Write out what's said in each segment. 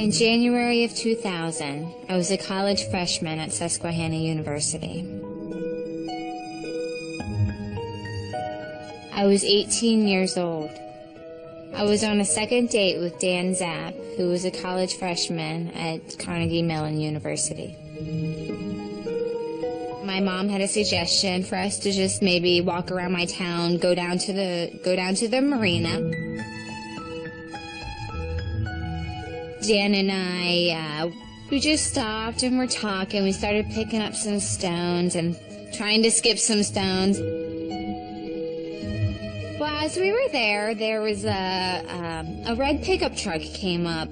In January of 2000, I was a college freshman at Susquehanna University. I was 18 years old. I was on a second date with Dan Zapp, who was a college freshman at Carnegie Mellon University. My mom had a suggestion for us to just maybe walk around my town, go down to the marina. Dan and I, we just stopped and were talking. We started picking up some stones and trying to skip some stones. Well, as we were there was a red pickup truck came up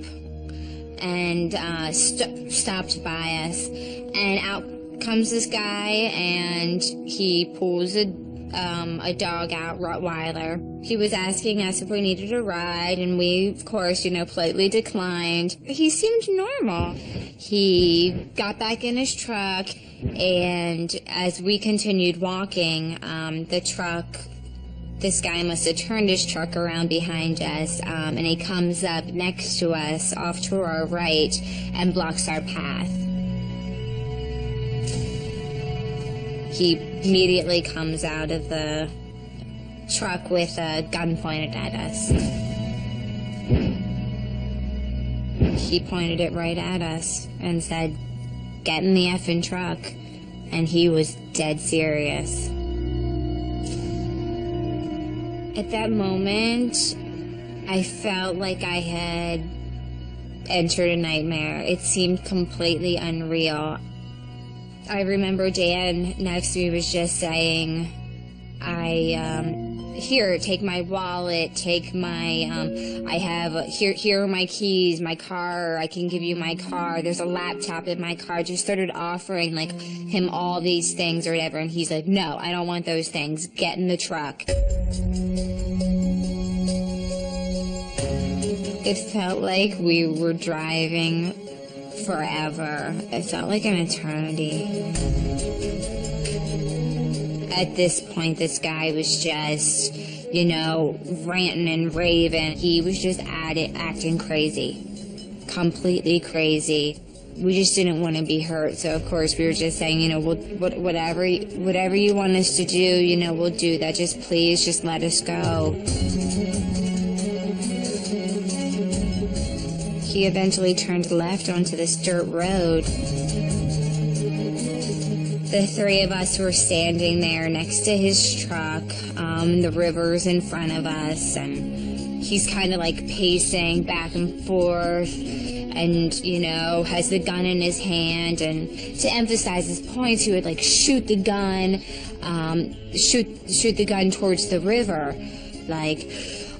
and stopped by us, and out comes this guy, and he pulls a dog out, Rottweiler. He was asking us if we needed a ride, and we, of course, politely declined. He seemed normal. He got back in his truck, and as we continued walking, this guy must have turned his truck around behind us, and he comes up next to us, off to our right, and blocks our path. He immediately comes out of the truck with a gun pointed at us. He pointed it right at us and said, "Get in the effing truck." And he was dead serious. At that moment, I felt like I had entered a nightmare. It seemed completely unreal. I remember Dan next to me was just saying, here, take my wallet, take my, here are my keys, my car, I can give you my car, there's a laptop in my car. Just started offering, him all these things or whatever, and he's like, "No, I don't want those things, get in the truck." It felt like we were driving forever. It felt like an eternity. At this point, this guy was just, ranting and raving. He was just acting crazy. Completely crazy. We just didn't want to be hurt, so of course we were just saying, whatever you want us to do, we'll do that. Please, just let us go. He eventually turned left onto this dirt road. The three of us were standing there next to his truck. The river's in front of us, and he's kind of pacing back and forth, and, has the gun in his hand. And to emphasize his points, he would shoot the gun, shoot the gun towards the river. I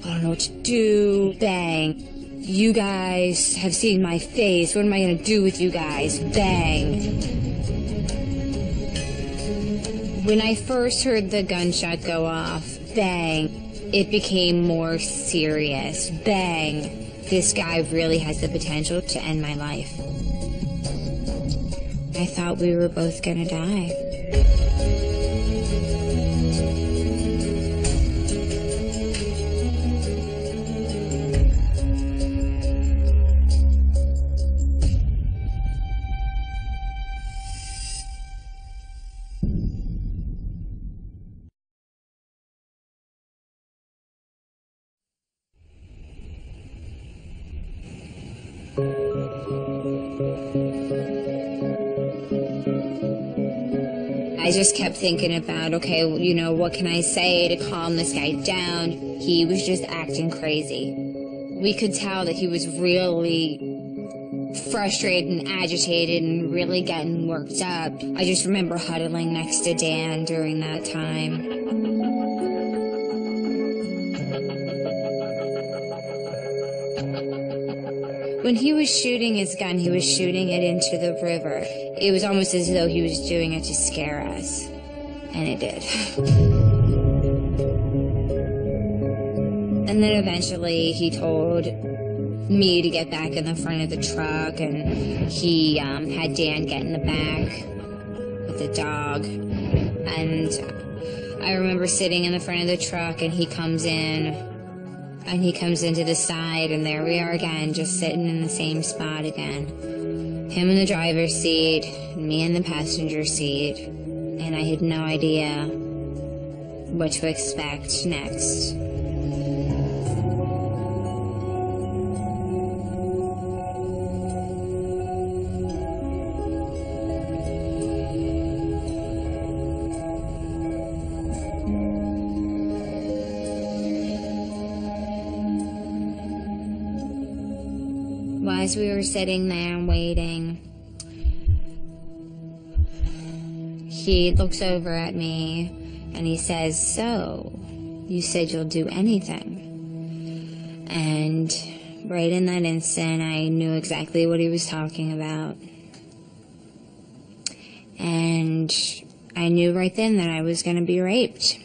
don't know what to do. Bang. "You guys have seen my face. What am I going to do with you guys?" Bang. When I first heard the gunshot go off, bang, it became more serious. Bang. This guy really has the potential to end my life. I thought we were both going to die. I just kept thinking about, okay, what can I say to calm this guy down? He was just acting crazy. We could tell that he was really frustrated and agitated and really getting worked up. I just remember huddling next to Dan during that time. When he was shooting his gun, he was shooting it into the river. It was almost as though he was doing it to scare us. And it did. And then eventually he told me to get back in the front of the truck, and he had Dan get in the back with the dog. And I remember sitting in the front of the truck, and he comes in, And he comes into the side, and there we are again, just sitting in the same spot again. Him in the driver's seat, me in the passenger seat, and I had no idea what to expect next. Well, as we were sitting there and waiting, he looks over at me and he says, "So, you said you'll do anything." And right in that instant, I knew exactly what he was talking about. And I knew right then that I was going to be raped.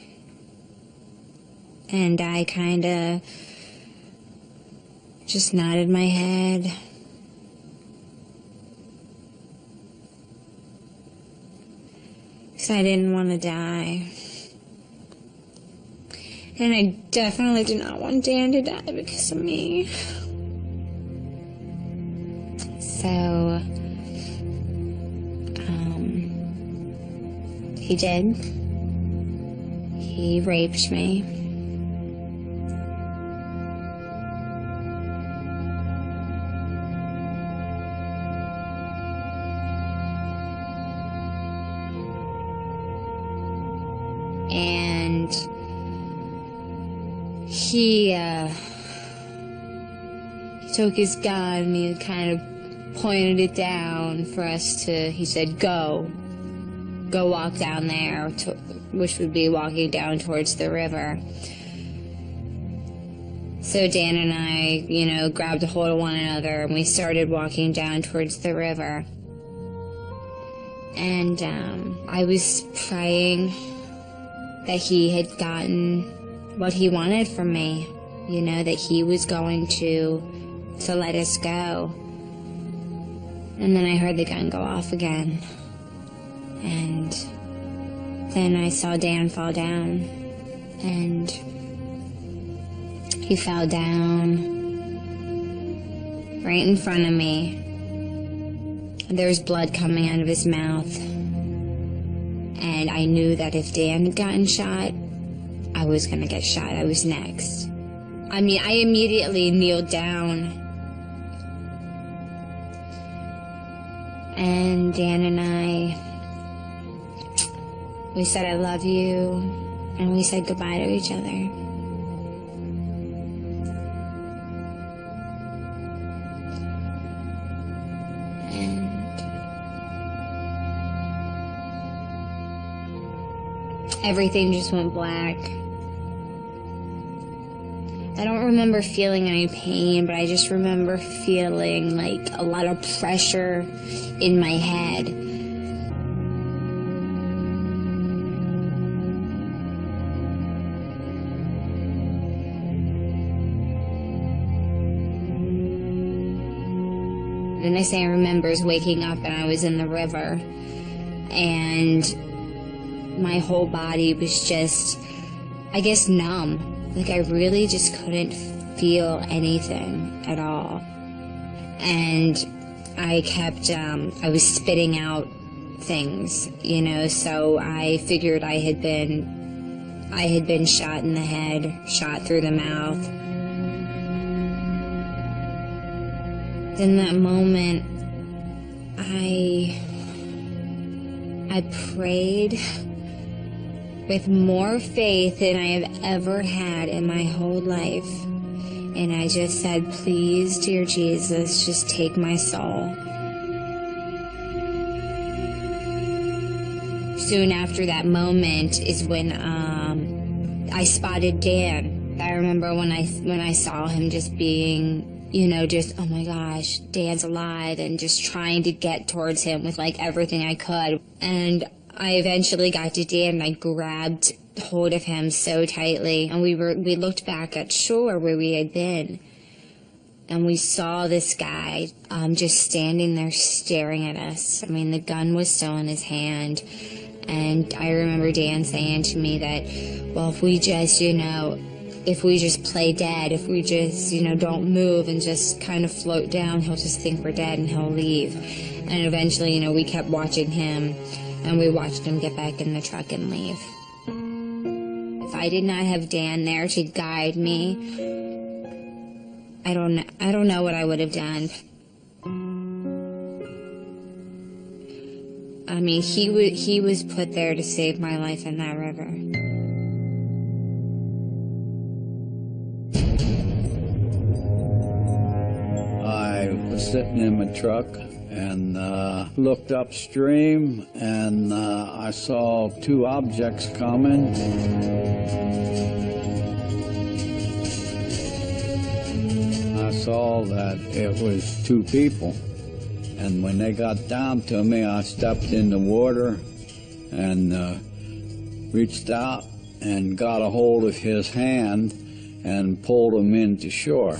And I kind of just nodded my head. Because I didn't want to die. And I definitely did not want Dan to die because of me. So, he did. He raped me. And he took his gun and he kind of pointed it down for us to, he said, go walk down there, which would be walking down towards the river. So Dan and I, grabbed a hold of one another and we started walking down towards the river. And I was praying that he had gotten what he wanted from me, that he was going to let us go. And then I heard the gun go off again. And then I saw Dan fall down. And he fell down right in front of me. And there was blood coming out of his mouth. And I knew that if Dan had gotten shot, I was going to get shot. I was next. I immediately kneeled down. And Dan and I, we said, "I love you." And we said goodbye to each other. Everything just went black. I don't remember feeling any pain, but I just remember feeling like a lot of pressure in my head. The next thing I remember is waking up and I was in the river, and my whole body was just, I guess, numb. Like I really just couldn't feel anything at all. And I kept, I was spitting out things, so I figured I had been shot in the head, shot through the mouth. In that moment, I prayed with more faith than I have ever had in my whole life. And I just said, "Please, dear Jesus, just take my soul." Soon after that moment is when I spotted Dan. I remember when I saw him just being, just, oh my gosh, Dan's alive, and just trying to get towards him with like everything I could. And I eventually got to Dan and I grabbed hold of him so tightly, and we looked back at shore where we had been, and we saw this guy just standing there staring at us. The gun was still in his hand, and I remember Dan saying to me that, well, if we just, if we just play dead, if we just, don't move and just kind of float down, he'll just think we're dead and he'll leave. And eventually, we kept watching him, and we watched him get back in the truck and leave. If I did not have Dan there to guide me, I don't know what I would have done. I mean, he was put there to save my life in that river. I was sitting in my truck and looked upstream, and I saw two objects coming. I saw that it was two people, and when they got down to me, I stepped in the water and reached out and got a hold of his hand and pulled him into shore.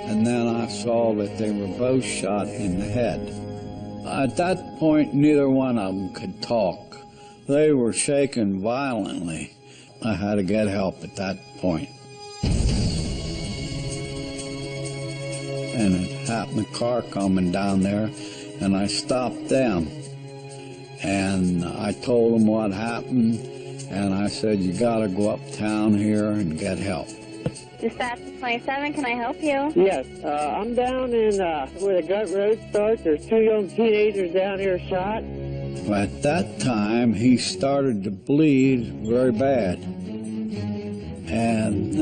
And then I saw that they were both shot in the head. At that point, neither one of them could talk. They were shaking violently. I had to get help at that point. And it happened, a car coming down there, and I stopped them. And I told them what happened, and I said, you gotta go uptown here and get help. Dispatch 27, can I help you? Yes, I'm down in where the Gut Road starts. There's two young teenagers down here shot. At that time, he started to bleed very bad, and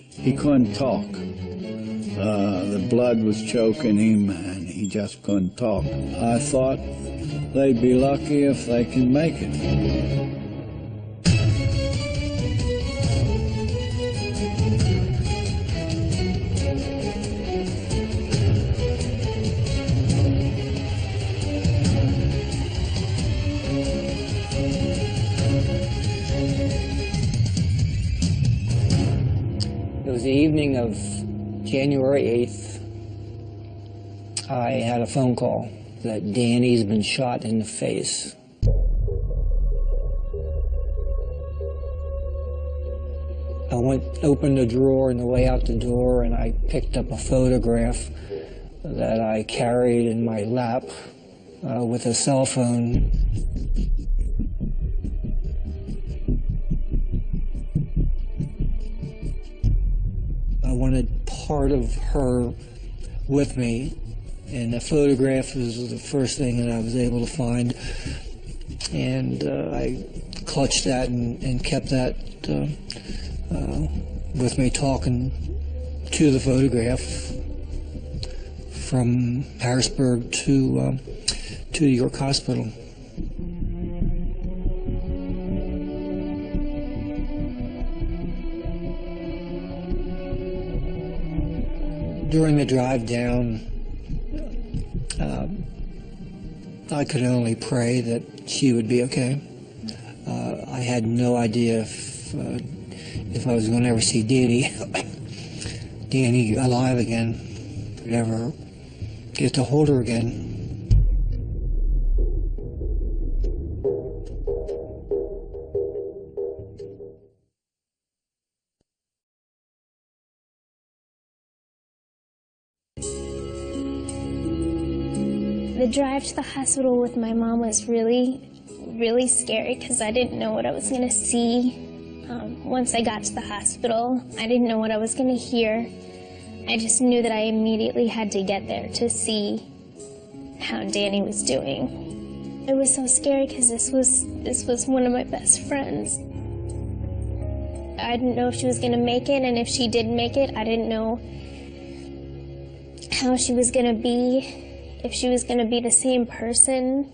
he couldn't talk. The blood was choking him, and he just couldn't talk. I thought they'd be lucky if they can make it. It was the evening of January 8th. I had a phone call that Danny's been shot in the face. I opened the drawer on the way out the door, and I picked up a photograph that I carried in my lap with a cell phone. I wanted part of her with me, and the photograph was the first thing that I was able to find, and I clutched that and kept that with me, talking to the photograph from Harrisburg to York Hospital. During the drive down, I could only pray that she would be okay. I had no idea if I was going to ever see Danny alive again, could ever get to hold her again. The drive to the hospital with my mom was really, really scary because I didn't know what I was going to see. Once I got to the hospital, I didn't know what I was going to hear. I just knew that I immediately had to get there to see how Danny was doing. It was so scary because this was one of my best friends. I didn't know if she was going to make it, and if she did make it, I didn't know how she was going to be, if she was going to be the same person.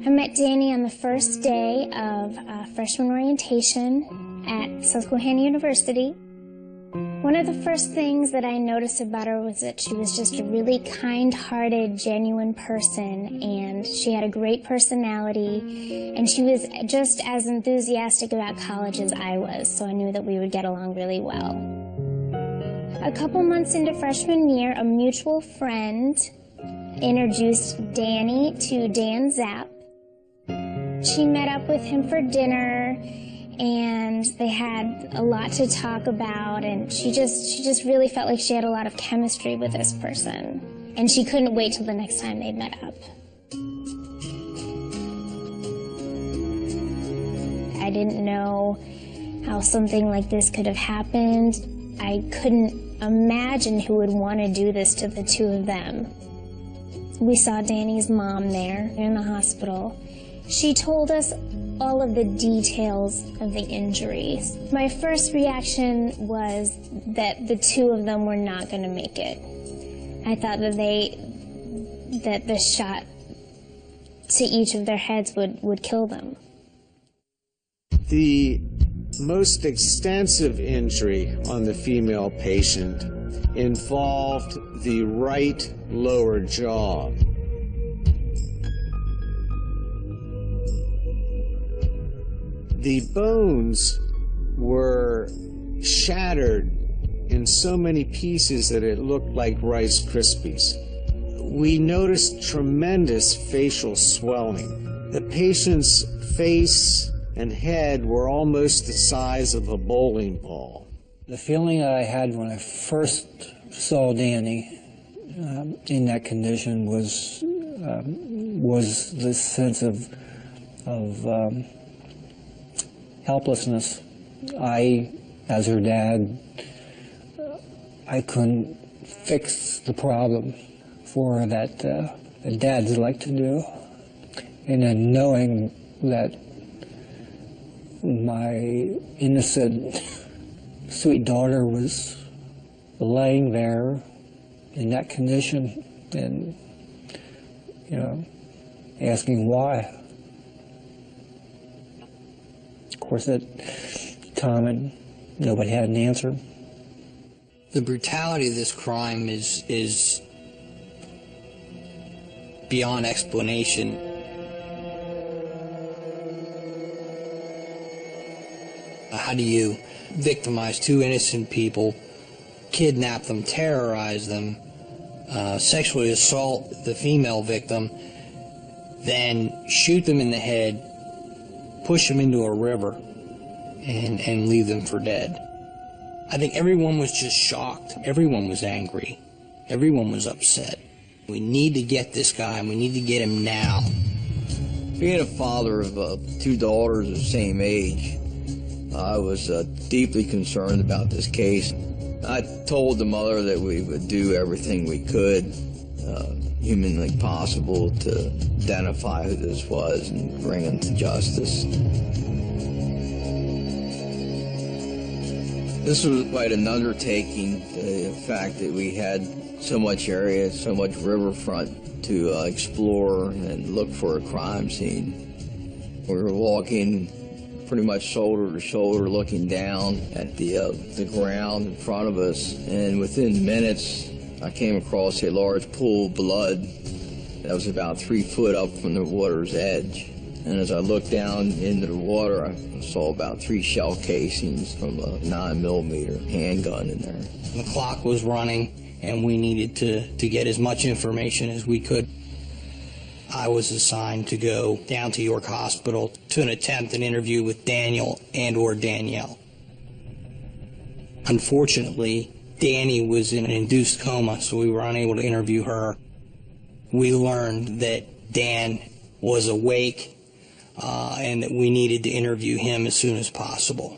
I met Danny on the first day of freshman orientation at Susquehanna University. One of the first things that I noticed about her was that she was just a really kind-hearted, genuine person, and she had a great personality, and she was just as enthusiastic about college as I was, so I knew that we would get along really well. A couple months into freshman year, a mutual friend introduced Danny to Dan Zapp. She met up with him for dinner, and they had a lot to talk about, and she just really felt like she had a lot of chemistry with this person. And she couldn't wait till the next time they met up. I didn't know how something like this could have happened. I couldn't imagine who would want to do this to the two of them. We saw Danny's mom there in the hospital. She told us all of the details of the injuries. My first reaction was that the two of them were not going to make it. I thought that the shot to each of their heads would kill them. The most extensive injury on the female patient involved the right lower jaw. The bones were shattered in so many pieces that it looked like Rice Krispies. We noticed tremendous facial swelling. The patient's face and head were almost the size of a bowling ball. The feeling that I had when I first saw Danny in that condition was this sense of helplessness. I, as her dad, I couldn't fix the problem for her that dads like to do. And then knowing that my innocent, sweet daughter was laying there in that condition and, you know, asking why. Of course, at the time, nobody had an answer. The brutality of this crime is beyond explanation. How do you victimize two innocent people, kidnap them, terrorize them, sexually assault the female victim, then shoot them in the head, push them into a river, and leave them for dead? I think everyone was just shocked. Everyone was angry. Everyone was upset. We need to get this guy, and we need to get him now. Being a father of two daughters of the same age, I was deeply concerned about this case. I told the mother that we would do everything we could, humanly possible, to identify who this was and bring him to justice. This was quite an undertaking, the fact that we had so much area, so much riverfront to explore and look for a crime scene. We were walking pretty much shoulder to shoulder, looking down at the ground in front of us, and within minutes I came across a large pool of blood that was about 3 foot up from the water's edge. And as I looked down into the water, I saw about 3 shell casings from a 9mm handgun in there. The clock was running, and we needed to get as much information as we could. I was assigned to go down to York Hospital to attempt an interview with Daniel and/or Danielle. Unfortunately, Danny was in an induced coma, so we were unable to interview her. We learned that Dan was awake and that we needed to interview him as soon as possible.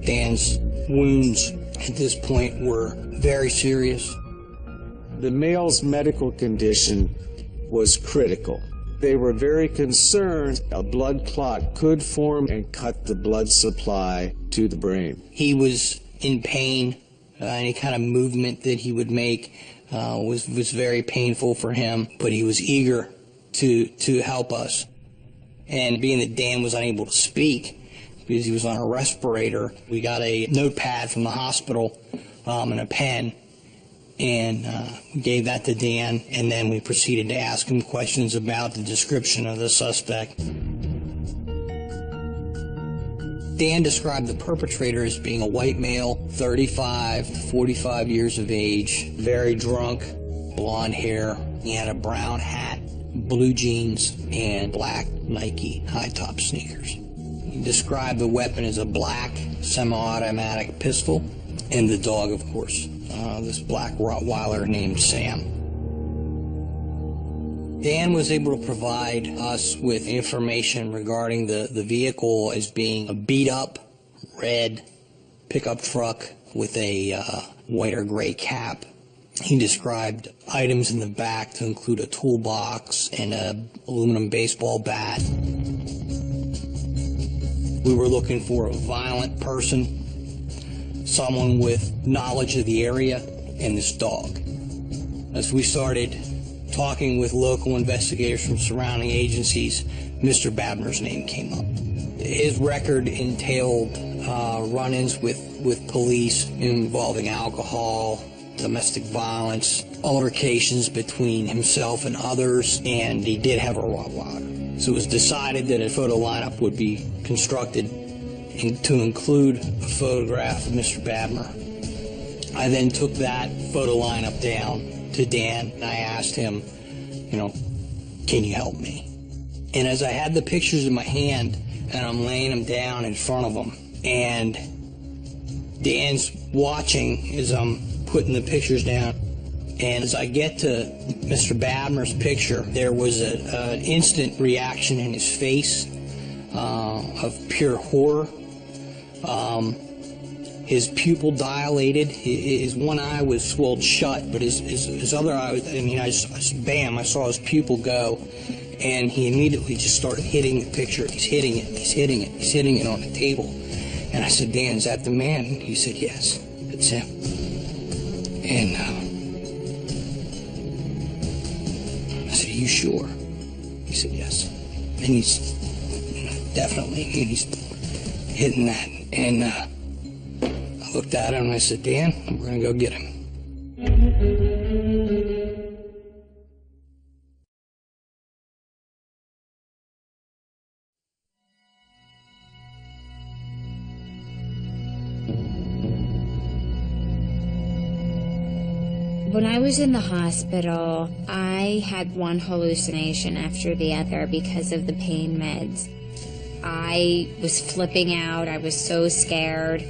Dan's wounds at this point were very serious. The male's medical condition was critical. They were very concerned a blood clot could form and cut the blood supply to the brain. He was in pain. Any kind of movement that he would make was very painful for him, but he was eager to help us. And being that Dan was unable to speak because he was on a respirator, we got a notepad from the hospital and a pen, and we gave that to Dan, and then we proceeded to ask him questions about the description of the suspect. Dan described the perpetrator as being a white male, 35 to 45 years of age, very drunk, blonde hair. He had a brown hat, blue jeans, and black Nike high-top sneakers. He described the weapon as a black semi-automatic pistol, and the dog, of course, this black Rottweiler named Sam. Dan was able to provide us with information regarding the vehicle as being a beat-up red pickup truck with a white or gray cap. He described items in the back to include a toolbox and an aluminum baseball bat. We were looking for a violent person, someone with knowledge of the area, and this dog. As we started talking with local investigators from surrounding agencies, Mr. Babner's name came up. His record entailed run-ins with police involving alcohol, domestic violence, altercations between himself and others, and he did have a Rottweiler. So it was decided that a photo lineup would be constructed to include a photograph of Mr. Babner. I then took that photo lineup down to Dan, and I asked him, can you help me? And as I had the pictures in my hand, and I'm laying them down in front of him, and Dan's watching as I'm putting the pictures down, and as I get to Mr. Babner's picture, there was an instant reaction in his face of pure horror. His pupil dilated, his one eye was swelled shut, but his other eye, I saw his pupil go, and he immediately just started hitting the picture. He's hitting it on the table. And I said, Dan, is that the man? And he said, yes, that's him. And I said, are you sure? He said, yes. And he's definitely, and he's hitting that. And I looked at him and I said, Dan, we're going to go get him. When I was in the hospital, I had one hallucination after the other because of the pain meds. I was flipping out. I was so scared.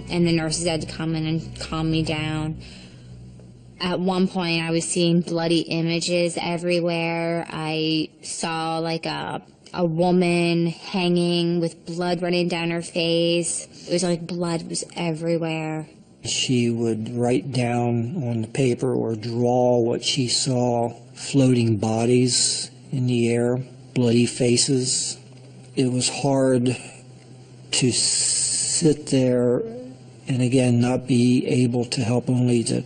And the nurses had to come in and calm me down. At one point, I was seeing bloody images everywhere. I saw like a woman hanging with blood running down her face. It was like blood was everywhere. She would write down on the paper or draw what she saw, floating bodies in the air, bloody faces. It was hard to sit there and again not be able to help, only to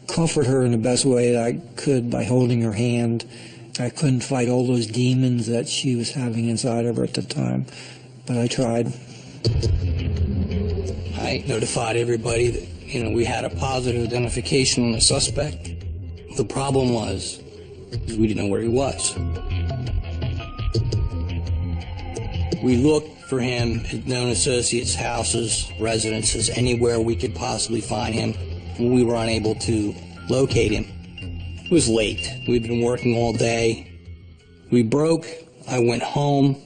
comfort her in the best way that I could by holding her hand. I couldn't fight all those demons that she was having inside of her at the time, but I tried. I notified everybody that we had a positive identification on the suspect. The problem was we didn't know where he was. We looked for him at known associates' houses, residences, anywhere we could possibly find him. We were unable to locate him. It was late. We'd been working all day. We broke. I went home.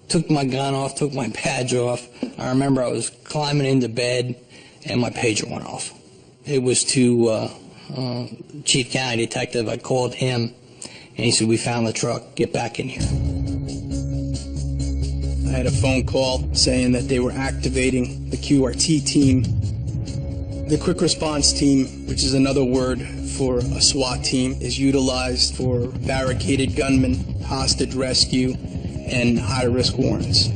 Took my gun off, took my badge off. I remember I was climbing into bed and my pager went off. It was to Chief County Detective. I called him and he said, we found the truck, get back in here. I had a phone call saying that they were activating the QRT team. The quick response team, which is another word for a SWAT team, is utilized for barricaded gunmen, hostage rescue, and high-risk warrants.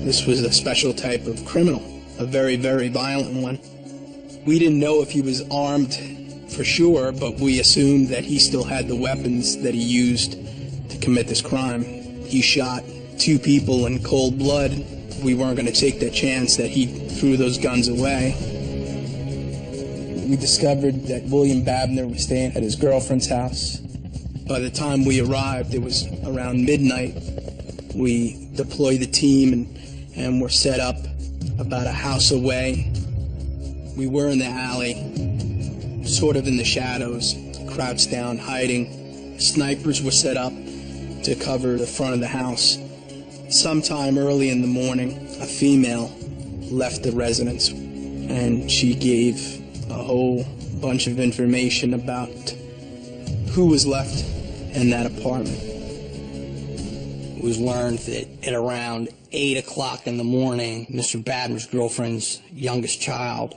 This was a special type of criminal, a very, very violent one. We didn't know if he was armed for sure, but we assumed that he still had the weapons that he used to commit this crime. He shot 2 people in cold blood. We weren't going to take that chance that he threw those guns away. We discovered that William Babner was staying at his girlfriend's house. By the time we arrived, it was around midnight. We deployed the team and were set up about a house away. We were in the alley, sort of in the shadows, crouched down, hiding. Snipers were set up to cover the front of the house. Sometime early in the morning, a female left the residence, and she gave a whole bunch of information about who was left in that apartment. It was learned that at around 8 o'clock in the morning, Mr. Badner's girlfriend's youngest child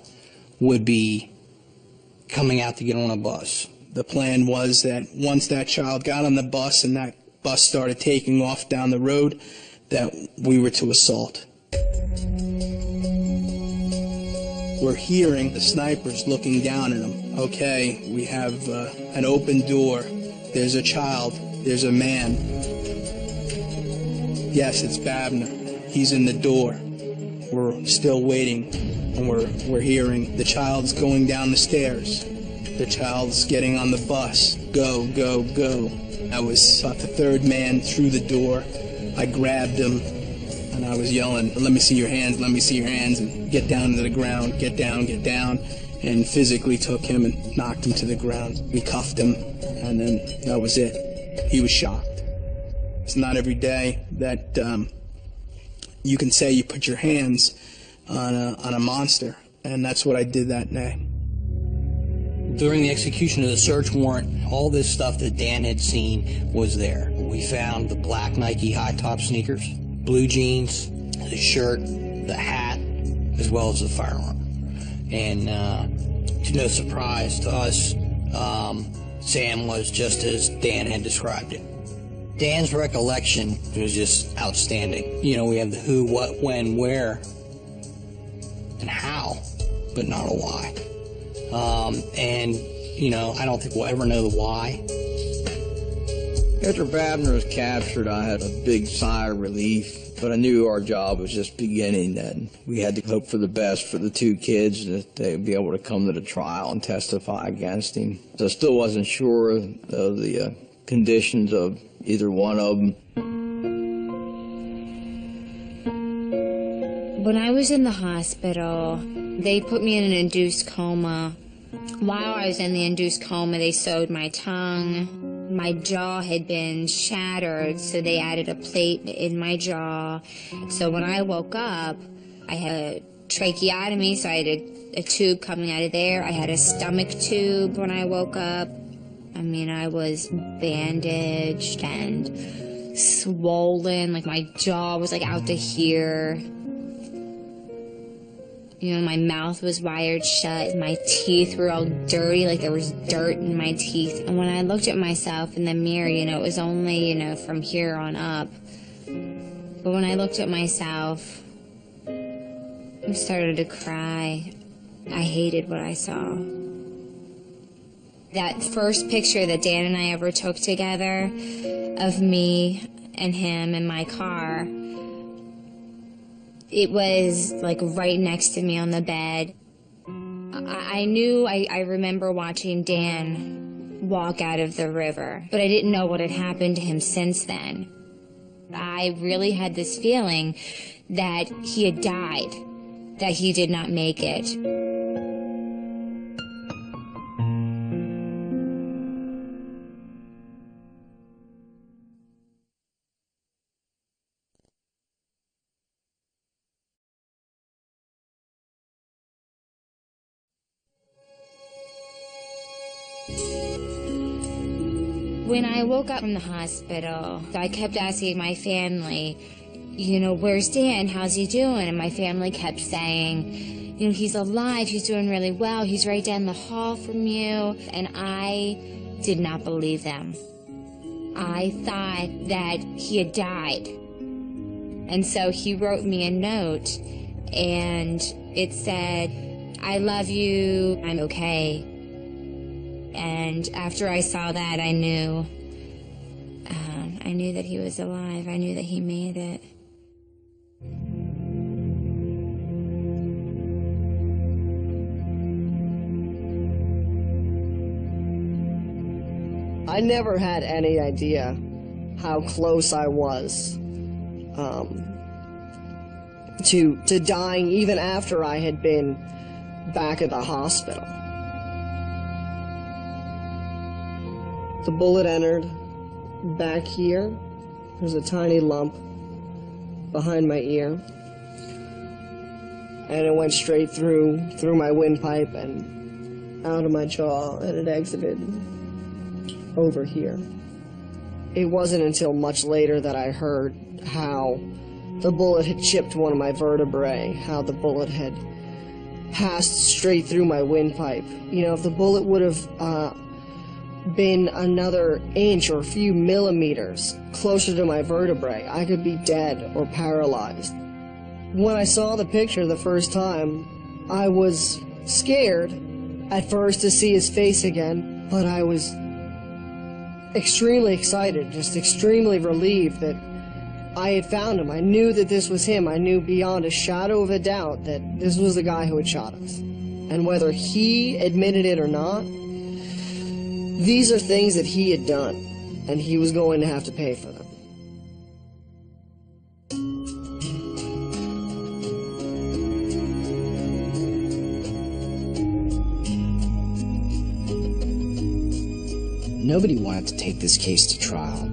would be coming out to get on a bus. The plan was that once that child got on the bus and that bus started taking off down the road, that we were to assault. We're hearing the snipers looking down at him. Okay, we have an open door. There's a child. There's a man. Yes, it's Babner. He's in the door. We're still waiting, and we're hearing the child's going down the stairs. The child's getting on the bus. Go, go, go. I was the third man through the door. I grabbed him, and I was yelling, let me see your hands, let me see your hands, and get down to the ground, get down, and physically took him and knocked him to the ground. We cuffed him, and then that was it. He was shocked. It's not every day that you can say you put your hands on a monster, and that's what I did that day. During the execution of the search warrant, all this stuff that Dan had seen was there. We found the black Nike high-top sneakers, blue jeans, the shirt, the hat, as well as the firearm. And to no surprise to us, Sam was just as Dan had described it. Dan's recollection was just outstanding. You know, we have the who, what, when, where, and how, but not a why. And, you know, I don't think we'll ever know the why. After Babner was captured, I had a big sigh of relief, but I knew our job was just beginning, and we had to hope for the best for the two kids, that they'd be able to come to the trial and testify against him. So I still wasn't sure of the conditions of either one of them. When I was in the hospital, they put me in an induced coma. While I was in the induced coma, they sewed my tongue. My jaw had been shattered, so they added a plate in my jaw. So when I woke up, I had a tracheotomy, so I had a tube coming out of there. I had a stomach tube when I woke up. I mean, I was bandaged and swollen, like my jaw was like out to here. You know, my mouth was wired shut, my teeth were all dirty, like there was dirt in my teeth. And when I looked at myself in the mirror, you know, it was only, you know, from here on up. But when I looked at myself, I started to cry. I hated what I saw. That first picture that Dan and I ever took together of me and him in my car, it was like right next to me on the bed. I remember watching Dan walk out of the river, but I didn't know what had happened to him since then. I really had this feeling that he had died, that he did not make it. When I woke up from the hospital, I kept asking my family, you know, where's Dan? How's he doing? And my family kept saying, you know, he's alive, he's doing really well, he's right down the hall from you. And I did not believe them. I thought that he had died. And so he wrote me a note, and it said, I love you, I'm okay. And after I saw that, I knew that he was alive. I knew that he made it. I never had any idea how close I was to dying even after I had been back at the hospital. The bullet entered back here. There's a tiny lump behind my ear. And it went straight through my windpipe and out of my jaw, and it exited over here. It wasn't until much later that I heard how the bullet had chipped one of my vertebrae, how the bullet had passed straight through my windpipe. You know, if the bullet would have been another inch or a few millimeters closer to my vertebrae, I could be dead or paralyzed. When I saw the picture the first time, I was scared at first to see his face again, but I was extremely excited, just extremely relieved that I had found him. I knew that this was him. I knew beyond a shadow of a doubt that this was the guy who had shot us. And whether he admitted it or not, these are things that he had done, and he was going to have to pay for them. Nobody wanted to take this case to trial.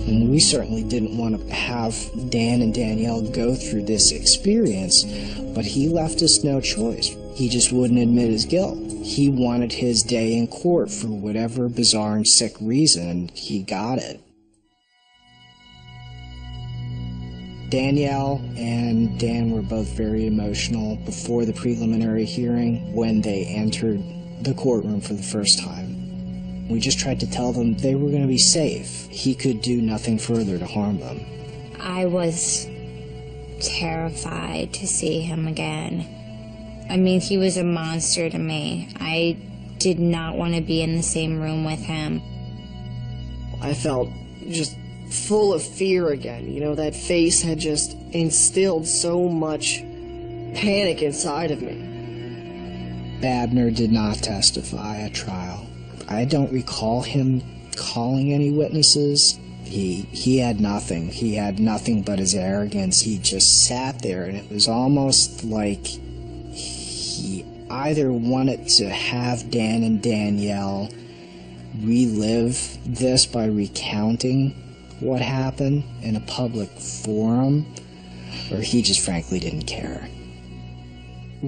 And we certainly didn't want to have Dan and Danielle go through this experience, but he left us no choice. He just wouldn't admit his guilt. He wanted his day in court for whatever bizarre and sick reason, and he got it. Danielle and Dan were both very emotional before the preliminary hearing when they entered the courtroom for the first time. We just tried to tell them they were going to be safe. He could do nothing further to harm them. I was terrified to see him again. I mean, he was a monster to me. I did not want to be in the same room with him. I felt just full of fear again. You know, that face had just instilled so much panic inside of me. Babner did not testify at trial. I don't recall him calling any witnesses. He had nothing. He had nothing but his arrogance. He just sat there, and it was almost like he either wanted to have Dan and Danielle relive this by recounting what happened in a public forum, or he just frankly didn't care.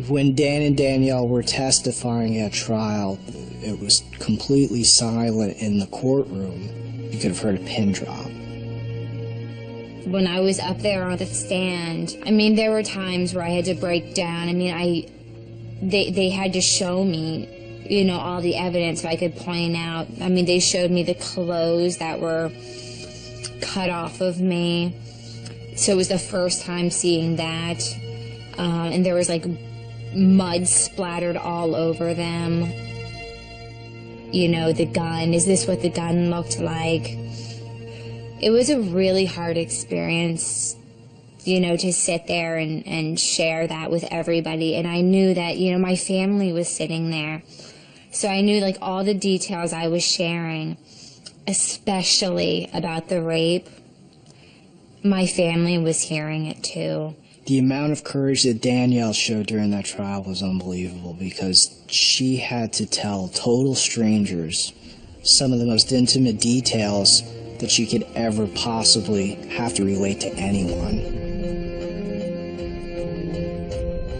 When Dan and Danielle were testifying at trial, it was completely silent in the courtroom. You could have heard a pin drop. When I was up there on the stand, I mean, there were times where I had to break down. I mean, they had to show me, you know, all the evidence so I could point out. I mean, they showed me the clothes that were cut off of me. So it was the first time seeing that. And there was like mud splattered all over them. You know, the gun, is this what the gun looked like? It was a really hard experience, you know, to sit there and share that with everybody. And I knew that, you know, my family was sitting there. So I knew, like, all the details I was sharing, especially about the rape, my family was hearing it too. The amount of courage that Danielle showed during that trial was unbelievable, because she had to tell total strangers some of the most intimate details that she could ever possibly have to relate to anyone.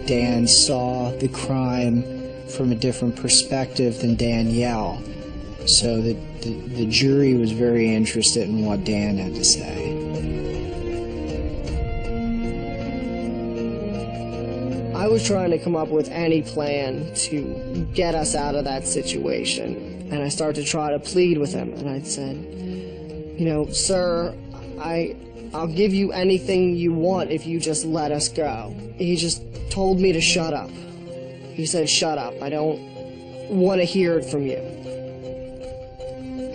Dan saw the crime from a different perspective than Danielle, so the jury was very interested in what Dan had to say. I was trying to come up with any plan to get us out of that situation, and I started to try to plead with him, and I said, you know, sir, I'll give you anything you want if you just let us go. He just told me to shut up. He said, shut up, I don't want to hear it from you.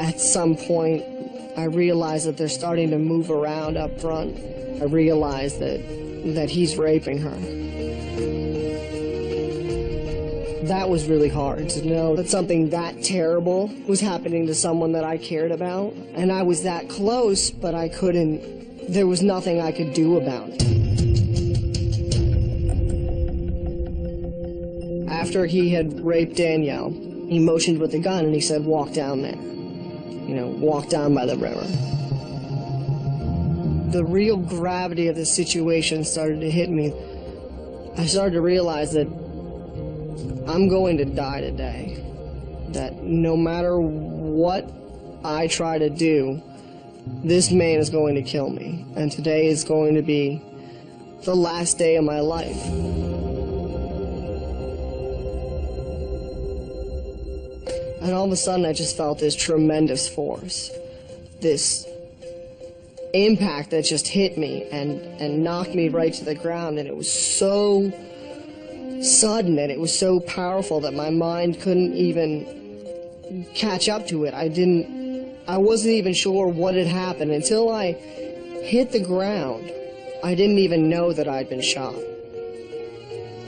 At some point, I realized that they're starting to move around up front. I realized that he's raping her. That was really hard to know that something that terrible was happening to someone that I cared about. And I was that close, but I couldn't, there was nothing I could do about it. After he had raped Danielle, he motioned with the gun and he said, walk down there. You know, walk down by the river. The real gravity of the situation started to hit me. I started to realize that I'm going to die today. That no matter what I try to do, this man is going to kill me. And today is going to be the last day of my life. And all of a sudden I just felt this tremendous force. This impact that just hit me and knocked me right to the ground, and it was so sudden and it was so powerful that my mind couldn't even catch up to it. I wasn't even sure what had happened until I hit the ground. I didn't even know that I'd been shot.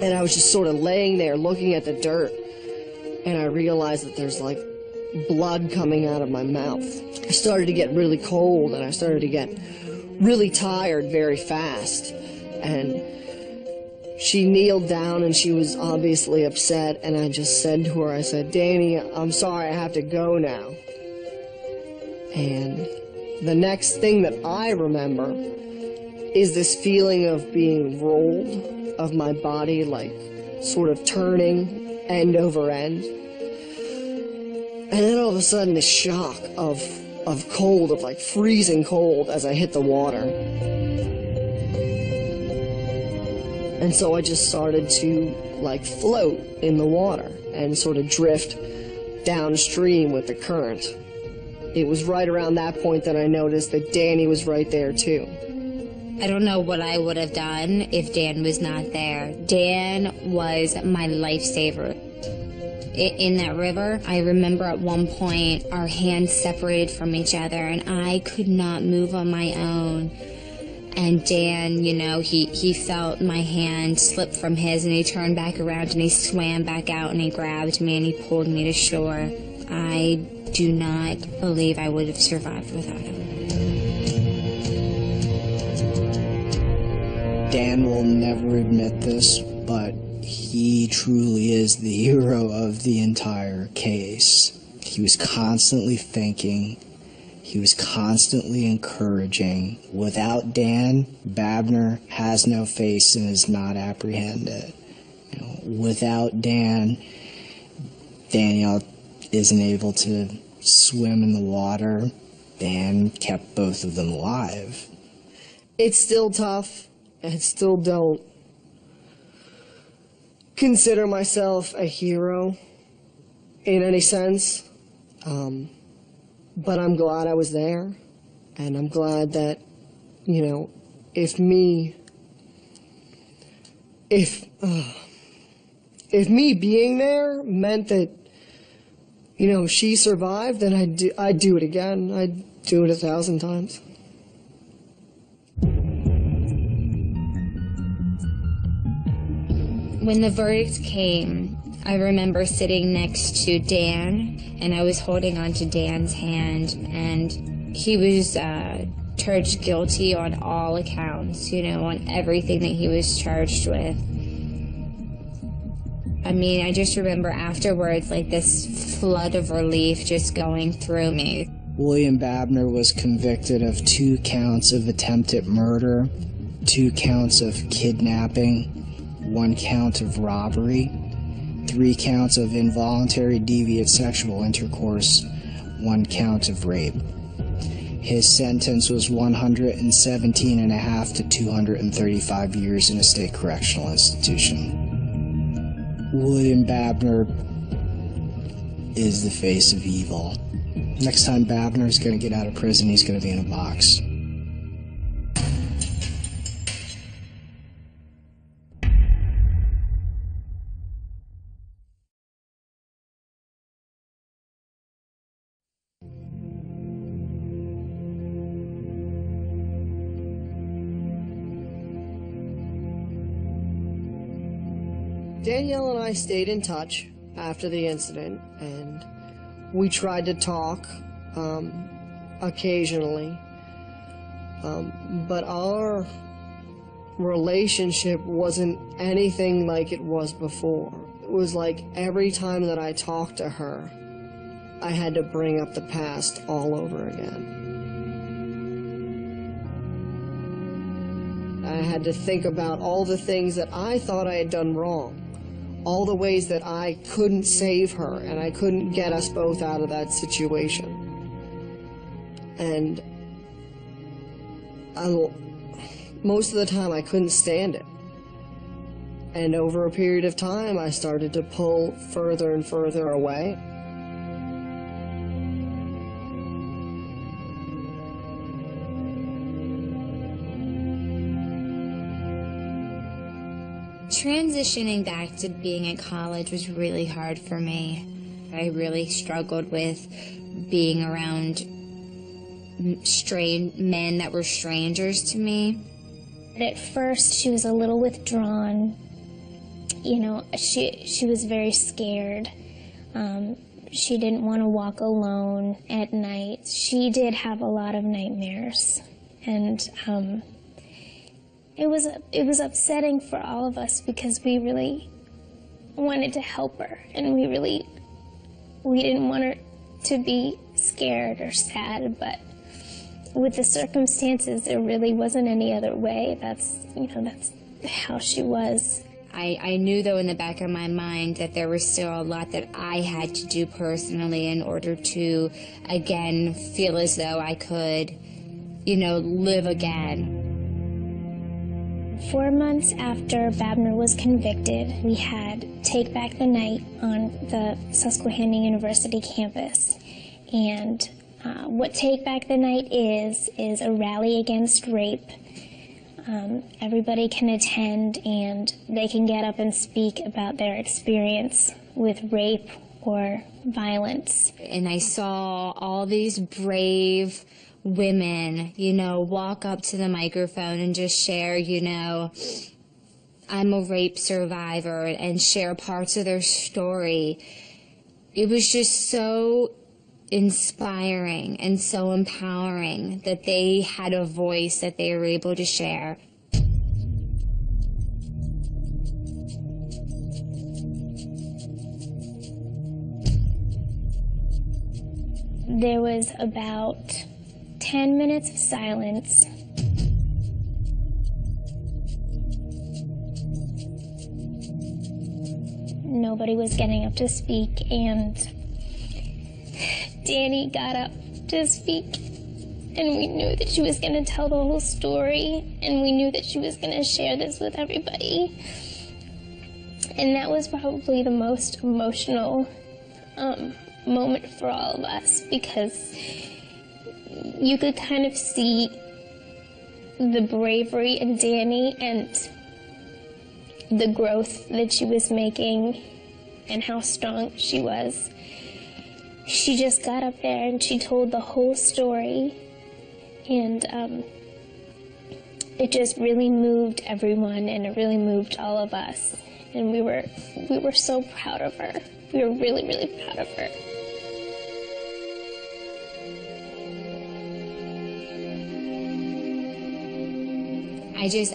And I was just sort of laying there looking at the dirt, and I realized that there's like blood coming out of my mouth. I started to get really cold and I started to get really tired very fast. And she kneeled down and she was obviously upset, and I just said to her, I said, Danny, I'm sorry, I have to go now. And the next thing that I remember is this feeling of being rolled, of my body like sort of turning end over end. And then all of a sudden this shock of cold, of like freezing cold as I hit the water. And so I just started to like float in the water and sort of drift downstream with the current. It was right around that point that I noticed that Danny was right there too. I don't know what I would have done if Dan was not there. Dan was my lifesaver. In that river, I remember at one point our hands separated from each other and I could not move on my own. And Dan, you know, he felt my hand slip from his and he turned back around and he swam back out and he grabbed me and he pulled me to shore. I do not believe I would have survived without him. Dan will never admit this, but he truly is the hero of the entire case. He was constantly thinking. He was constantly encouraging. Without Dan, Babner has no face and is not apprehended. You know, without Dan, Danielle isn't able to swim in the water. Dan kept both of them alive. It's still tough. I still don't consider myself a hero in any sense. But I'm glad I was there, and I'm glad that, you know, if me being there meant that, you know, she survived, then I'd do it again. I'd do it 1,000 times. When the verdict came, I remember sitting next to Dan, and I was holding onto Dan's hand, and he was charged guilty on all accounts, you know, on everything that he was charged with. I mean, I just remember afterwards, like, this flood of relief just going through me. William Babner was convicted of 2 counts of attempted murder, 2 counts of kidnapping, 1 count of robbery, 3 counts of involuntary deviant sexual intercourse, 1 count of rape. His sentence was 117.5 to 235 years in a state correctional institution. William Babner is the face of evil. Next time Babner's going to get out of prison, he's going to be in a box. Danielle and I stayed in touch. after the incident, and we tried to talk occasionally, but our relationship wasn't anything like it was before. It was like every time that I talked to her, I had to bring up the past all over again. I had to think about all the things that I thought I had done wrong, all the ways that I couldn't save her and I couldn't get us both out of that situation. And most of the time I couldn't stand it. And over a period of time, I started to pull further and further away. Transitioning back to being at college was really hard for me. I really struggled with being around men that were strangers to me. At first, she was a little withdrawn. You know, she was very scared. She didn't want to walk alone at night. She did have a lot of nightmares, and it was upsetting for all of us because we really wanted to help her, and we didn't want her to be scared or sad, but with the circumstances, there really wasn't any other way. That's how she was. I knew, though, in the back of my mind that there was still a lot that I had to do personally in order to, again, feel as though I could, live again. 4 months after Babner was convicted, we had Take Back the Night on the Susquehanna University campus. And what Take Back the Night is a rally against rape. Everybody can attend and they can get up and speak about their experience with rape or violence. And I saw all these brave women, walk up to the microphone and just share, I'm a rape survivor, and share parts of their story. It was just so inspiring and so empowering that they had a voice that they were able to share. There was about 10 minutes of silence. Nobody was getting up to speak, and Danny got up to speak, and we knew that she was going to tell the whole story, and we knew that she was going to share this with everybody. And that was probably the most emotional moment for all of us, because you could kind of see the bravery in Danny and the growth that she was making and how strong she was. She just got up there and she told the whole story, and it just really moved everyone, and it really moved all of us, and we were so proud of her. We were really, really proud of her.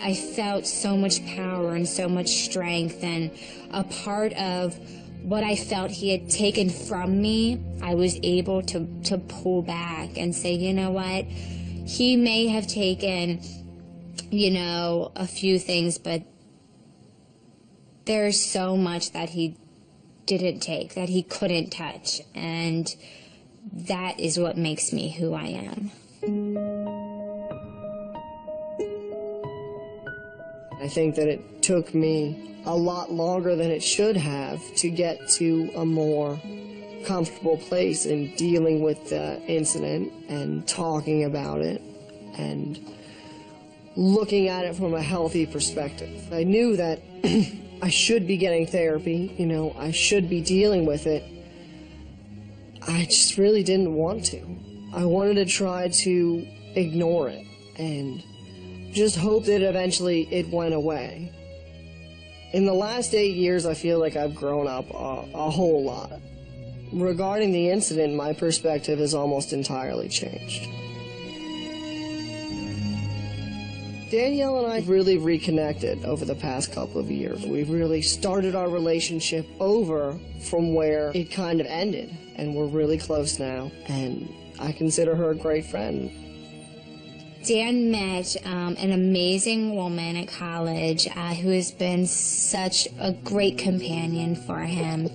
I felt so much power and so much strength, and a part of what I felt he had taken from me, I was able to pull back and say, you know what, he may have taken, a few things, but there's so much that he didn't take, that he couldn't touch, and that is what makes me who I am. I think that it took me a lot longer than it should have to get to a more comfortable place in dealing with the incident and talking about it and looking at it from a healthy perspective. I knew that I should be getting therapy, I should be dealing with it. I just really didn't want to. I wanted to try to ignore it and just hope that eventually it went away. In the last 8 years, I feel like I've grown up a whole lot. Regarding the incident, my perspective has almost entirely changed. Danielle and I really reconnected over the past couple of years. We've really started our relationship over from where it kind of ended, and we're really close now, and I consider her a great friend. Dan met an amazing woman at college who has been such a great companion for him.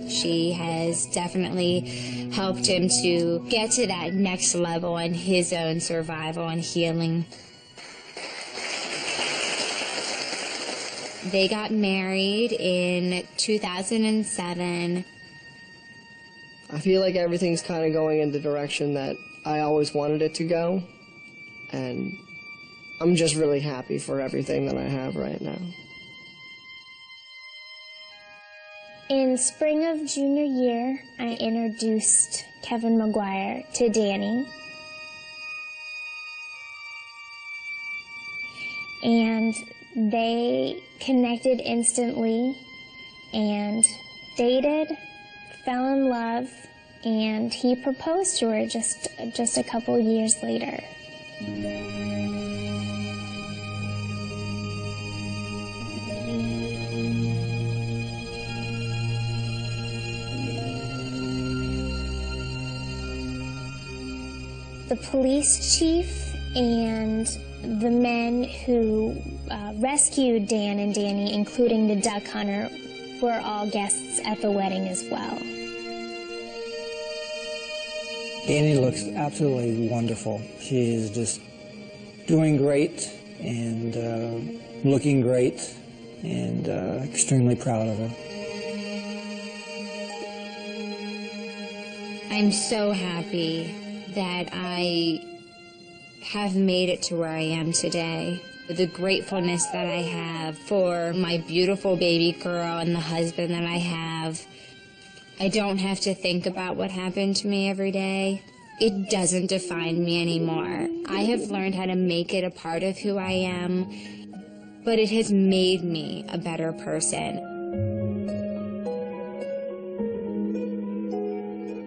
She has definitely helped him to get to that next level in his own survival and healing. They got married in 2007. I feel like everything's kind of going in the direction that I always wanted it to go, and I'm just really happy for everything that I have right now. In spring of junior year, I introduced Kevin McGuire to Danny. And they connected instantly and dated, fell in love, and he proposed to her just a couple years later. The police chief and the men who rescued Dan and Danny, including the duck hunter, were all guests at the wedding as well. Danny looks absolutely wonderful. She is just doing great and looking great, and extremely proud of her. I'm so happy that I have made it to where I am today. The gratefulness that I have for my beautiful baby girl and the husband that I have. I don't have to think about what happened to me every day. It doesn't define me anymore. I have learned how to make it a part of who I am, but it has made me a better person.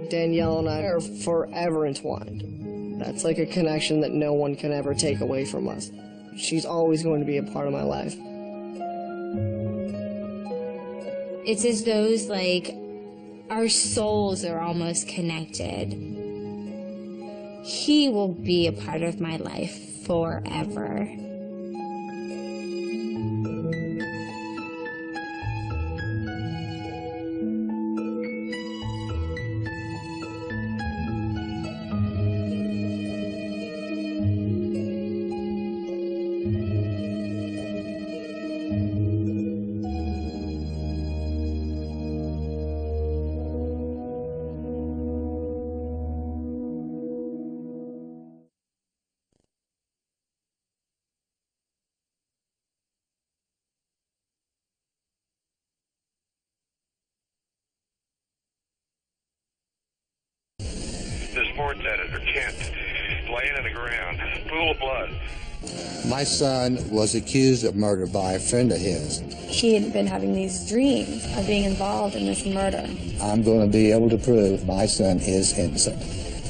Danielle and I are forever entwined. That's like a connection that no one can ever take away from us. She's always going to be a part of my life. It's as though, like, our souls are almost connected. He will be a part of my life forever. The sports editor, Kent, laying in the ground, pool of blood. My son was accused of murder by a friend of his. He had been having these dreams of being involved in this murder. I'm going to be able to prove my son is innocent.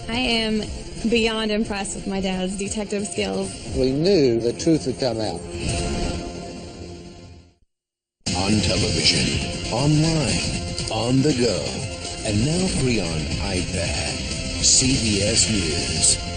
I am beyond impressed with my dad's detective skills. We knew the truth would come out. On television, online, on the go, and now free on iPad. CBS News.